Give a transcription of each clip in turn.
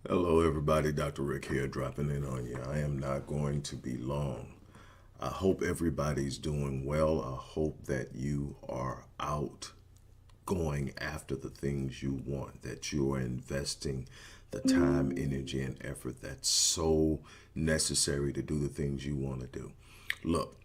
Hello, everybody. Dr. Rick here, dropping in on you. I am not going to be long. I hope everybody's doing well. I hope that you are out going after the things you want, that you are investing the time, energy, and effort that's so necessary to do the things you want to do. Look,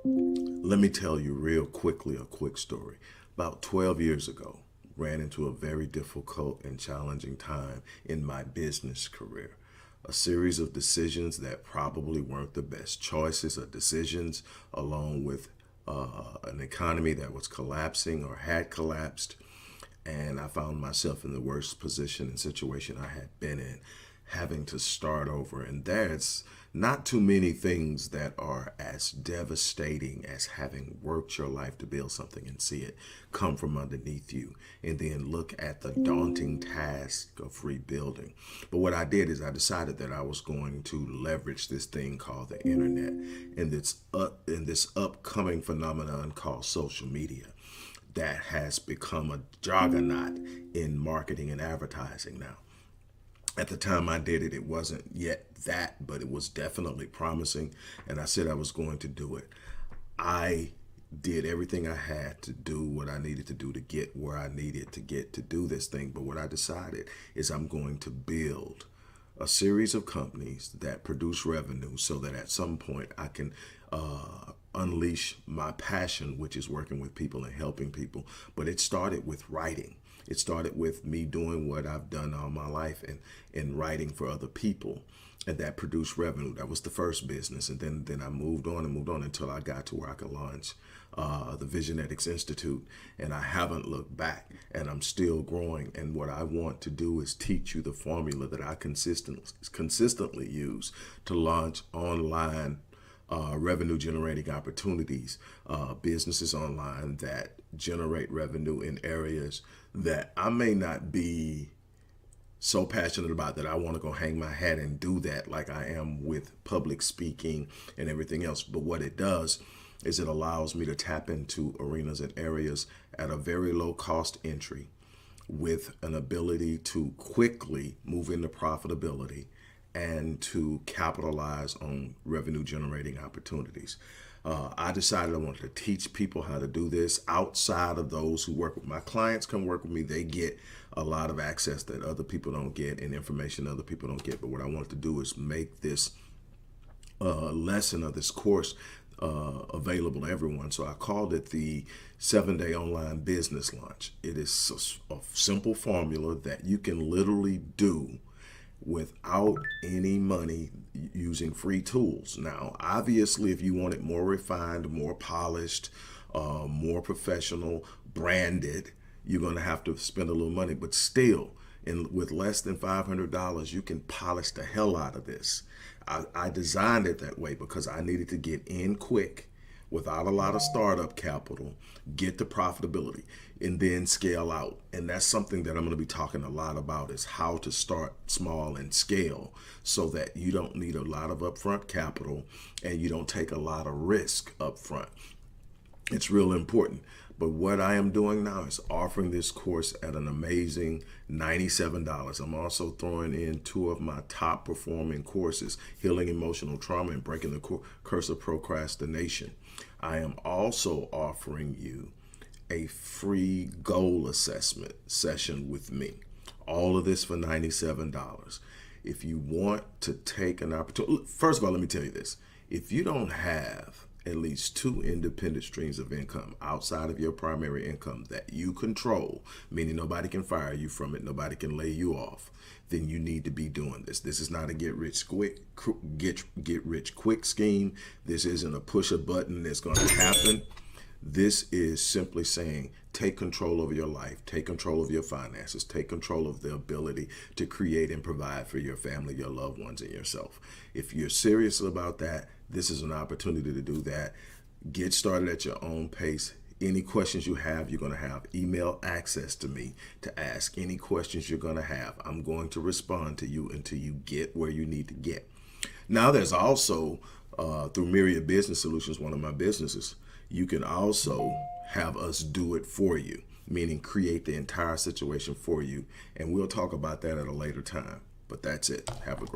let me tell you real quickly a quick story. About 12 years ago, ran into a very difficult and challenging time in my business career. A series of decisions that probably weren't the best choices or decisions, along with an economy that was collapsing or had collapsed. And I found myself in the worst position and situation I had been in, having to start over. And there's not too many things that are as devastating as having worked your life to build something and see it come from underneath you, and then look at the daunting task of rebuilding. But what I did is I decided that I was going to leverage this thing called the internet and this upcoming phenomenon called social media that has become a juggernaut in marketing and advertising now. At the time I did it, it wasn't yet that, but it was definitely promising. And I said I was going to do it. I did everything I had to do what I needed to do to get where I needed to get to do this thing. But what I decided is I'm going to build a series of companies that produce revenue so that at some point I can unleash my passion, which is working with people and helping people. But it started with writing. It started with me doing what I've done all my life and writing for other people, and that produced revenue. That was the first business. And then I moved on and moved on until I got to where I could launch the Visionetics Institute. And I haven't looked back, and I'm still growing. And what I want to do is teach you the formula that I consistently use to launch online revenue generating opportunities, businesses online that generate revenue in areas that I may not be so passionate about that I want to go hang my hat and do that like I am with public speaking and everything else. But what it does is it allows me to tap into arenas and areas at a very low cost entry with an ability to quickly move into profitability and to capitalize on revenue generating opportunities. I decided I wanted to teach people how to do this outside of those who work with my clients. Come work with me. They get a lot of access that other people don't get and information other people don't get. But what I want to do is make this lesson of this course available to everyone. So I called it the 7-day online business launch. It is a simple formula that you can literally do without any money using free tools. Now, obviously, if you want it more refined, more polished, more professional, branded, you're going to have to spend a little money. But still, with less than $500, you can polish the hell out of this. I designed it that way because I needed to get in quick without a lot of startup capital, get the profitability, and then scale out. And that's something that I'm going to be talking a lot about, is how to start small and scale so that you don't need a lot of upfront capital and you don't take a lot of risk upfront. It's real important. But what I am doing now is offering this course at an amazing $97. I'm also throwing in 2 of my top performing courses, Healing Emotional Trauma and Breaking the Curse of Procrastination. I am also offering you a free goal assessment session with me. All of this for $97. If you want to take an opportunity, first of all, let me tell you this. If you don't have at least 2 independent streams of income outside of your primary income that you control, meaning nobody can fire you from it, nobody can lay you off, then you need to be doing this. This is not a get rich quick scheme. This isn't a push a button that's going to happen. This is simply saying, take control over your life, take control of your finances, take control of the ability to create and provide for your family, your loved ones, and yourself. If you're serious about that, this is an opportunity to do that. Get started at your own pace. Any questions you have, you're going to have email access to me to ask any questions you're going to have. I'm going to respond to you until you get where you need to get. Now, there's also, through Myriad Business Solutions, one of my businesses, you can also have us do it for you, meaning create the entire situation for you. And we'll talk about that at a later time. But that's it. Have a great